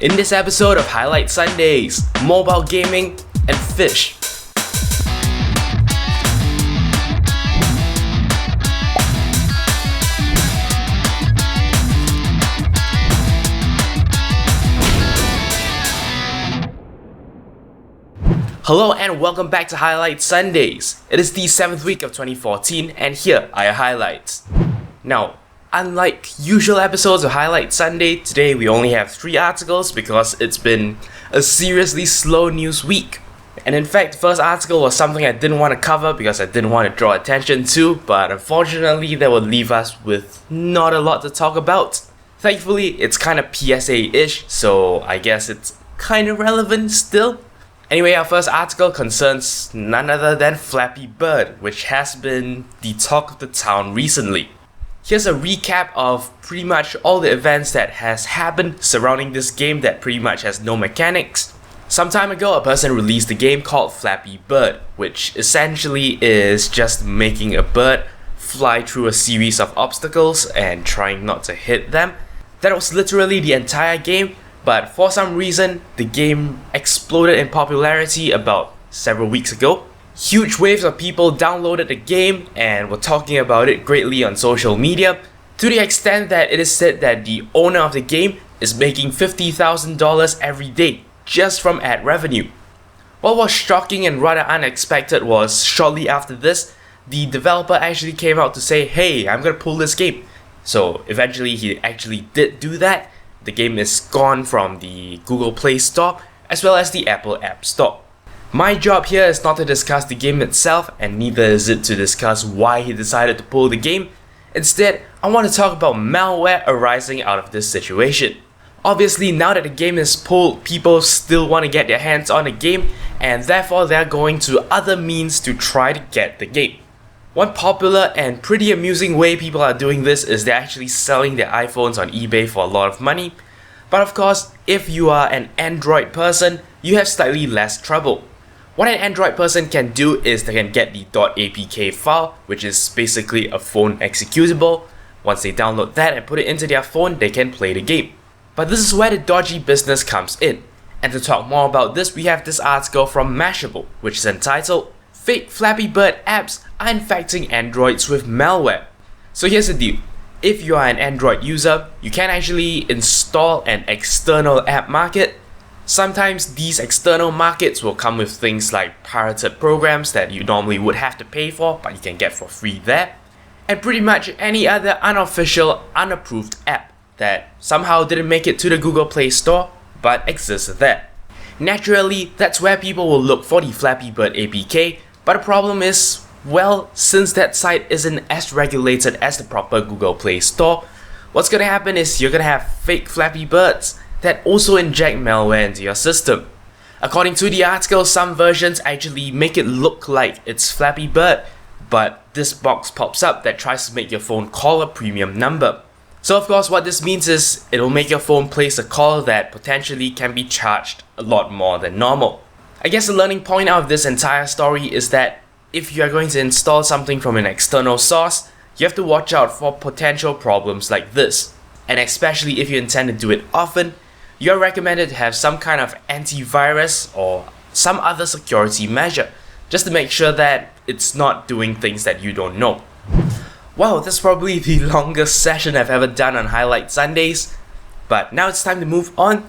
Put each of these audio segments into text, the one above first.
in this episode of Highlight Sundays, mobile gaming and fish. Hello and welcome back to Highlight Sundays. It is the 7th week of 2014 and here are your highlights. Now, unlike usual episodes of Highlight Sunday, today we only have 3 articles because it's been a seriously slow news week. And in fact, the first article was something I didn't want to cover because I didn't want to draw attention to, but unfortunately that would leave us with not a lot to talk about. Thankfully, it's kind of PSA-ish, so I guess it's kind of relevant still. Anyway, our first article concerns none other than Flappy Bird, which has been the talk of the town recently. Here's a recap of pretty much all the events that has happened surrounding this game that pretty much has no mechanics. Some time ago, a person released a game called Flappy Bird, which essentially is just making a bird fly through a series of obstacles and trying not to hit them. That was literally the entire game. But for some reason, the game exploded in popularity about several weeks ago. Huge waves of people downloaded the game and were talking about it greatly on social media, to the extent that it is said that the owner of the game is making $50,000 every day just from ad revenue. What was shocking and rather unexpected was shortly after this, the developer actually came out to say, "Hey, I'm gonna pull this game." So eventually he actually did do that. The game is gone from the Google Play Store as well as the Apple App Store. My job here is not to discuss the game itself, and neither is it to discuss why he decided to pull the game. Instead, I want to talk about malware arising out of this situation. Obviously, now that the game is pulled, people still want to get their hands on the game, and therefore they're going to other means to try to get the game. One popular and pretty amusing way people are doing this is they're actually selling their iPhones on eBay for a lot of money. But of course, if you are an Android person, you have slightly less trouble. What an Android person can do is they can get the .apk file, which is basically a phone executable. Once they download that and put it into their phone, they can play the game. But this is where the dodgy business comes in. And to talk more about this, we have this article from Mashable, which is entitled "Fake Flappy Bird apps are infecting Androids with malware." So here's the deal. If you are an Android user, you can actually install an external app market. Sometimes these external markets will come with things like pirated programs that you normally would have to pay for, but you can get for free there. And pretty much any other unofficial, unapproved app that somehow didn't make it to the Google Play Store, but exists there. Naturally, that's where people will look for the Flappy Bird APK, but the problem is, well, since that site isn't as regulated as the proper Google Play Store, what's gonna happen is you're gonna have fake Flappy Birds that also inject malware into your system. According to the article, some versions actually make it look like it's Flappy Bird, but this box pops up that tries to make your phone call a premium number. So of course what this means is it'll make your phone place a call that potentially can be charged a lot more than normal. I guess the learning point out of this entire story is that if you are going to install something from an external source, you have to watch out for potential problems like this. And especially if you intend to do it often, you're recommended to have some kind of antivirus or some other security measure, just to make sure that it's not doing things that you don't know. Wow, that's probably the longest session I've ever done on Highlight Sundays, but now it's time to move on.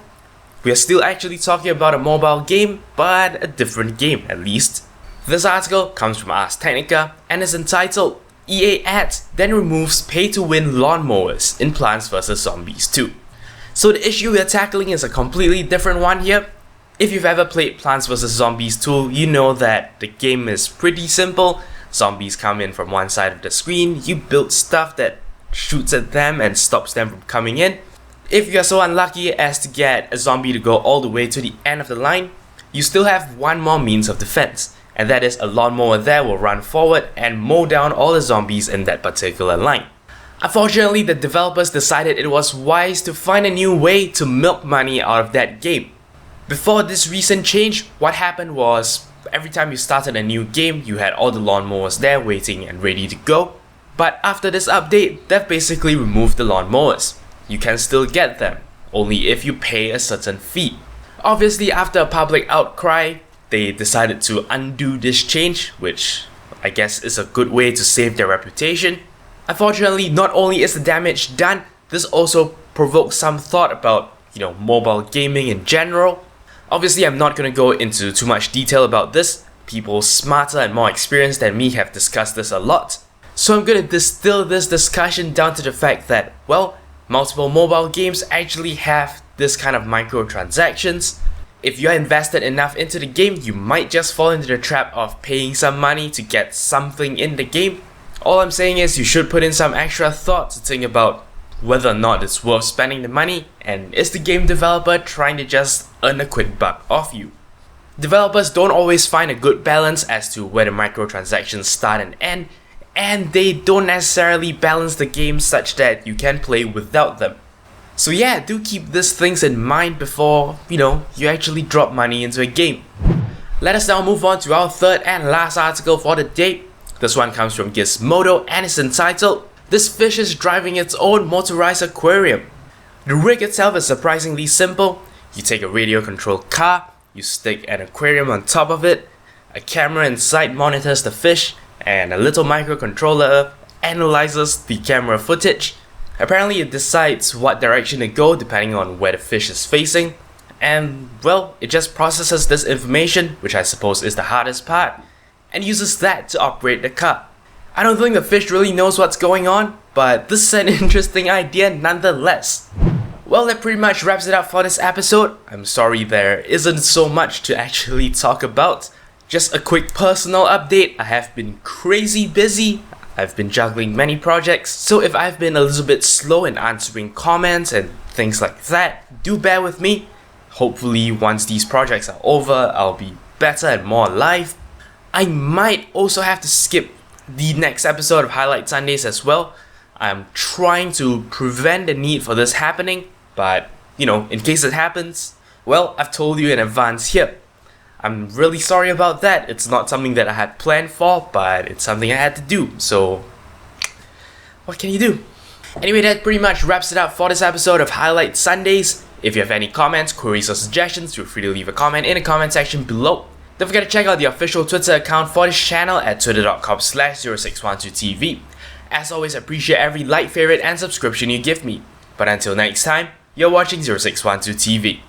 We are still actually talking about a mobile game, but a different game at least. This article comes from Ars Technica and is entitled "EA Adds Then Removes Pay-to-Win Lawnmowers in Plants vs. Zombies 2." So the issue we are tackling is a completely different one here. If you've ever played Plants vs. Zombies 2, you know that the game is pretty simple. Zombies come in from one side of the screen, you build stuff that shoots at them and stops them from coming in. If you are so unlucky as to get a zombie to go all the way to the end of the line, you still have one more means of defense, and that is a lawnmower there will run forward and mow down all the zombies in that particular line. Unfortunately, the developers decided it was wise to find a new way to milk money out of that game. Before this recent change, what happened was every time you started a new game, you had all the lawnmowers there waiting and ready to go. But after this update, they've basically removed the lawnmowers. You can still get them, only if you pay a certain fee. Obviously, after a public outcry, they decided to undo this change, which I guess is a good way to save their reputation. Unfortunately, not only is the damage done, this also provoked some thought about, mobile gaming in general. Obviously, I'm not going to go into too much detail about this. People smarter and more experienced than me have discussed this a lot. So I'm going to distill this discussion down to the fact that, multiple mobile games actually have this kind of microtransactions. If you're invested enough into the game, you might just fall into the trap of paying some money to get something in the game. All I'm saying is you should put in some extra thought to think about whether or not it's worth spending the money, and is the game developer trying to just earn a quick buck off you. Developers don't always find a good balance as to where the microtransactions start and end, and they don't necessarily balance the game such that you can play without them. So yeah, do keep these things in mind before, you actually drop money into a game. Let us now move on to our third and last article for the day. This one comes from Gizmodo and is entitled, "This fish is driving its own motorized aquarium." The rig itself is surprisingly simple. You take a radio-controlled car, you stick an aquarium on top of it, a camera inside monitors the fish, and a little microcontroller analyzes the camera footage. Apparently it decides what direction to go depending on where the fish is facing, and it just processes this information, which I suppose is the hardest part, and uses that to operate the car. I don't think the fish really knows what's going on, but this is an interesting idea nonetheless. Well, that pretty much wraps it up for this episode. I'm sorry there isn't so much to actually talk about. Just a quick personal update. I have been crazy busy. I've been juggling many projects, so if I've been a little bit slow in answering comments and things like that, do bear with me. Hopefully once these projects are over, I'll be better and more alive. I might also have to skip the next episode of Highlight Sundays as well. I'm trying to prevent the need for this happening, but in case it happens, I've told you in advance here. I'm really sorry about that. It's not something that I had planned for, but it's something I had to do, so what can you do? Anyway, that pretty much wraps it up for this episode of Highlight Sundays. If you have any comments, queries, or suggestions, feel free to leave a comment in the comment section below. Don't forget to check out the official Twitter account for this channel at twitter.com/0612tv. As always, I appreciate every like, favorite, and subscription you give me. But until next time, you're watching 0612TV.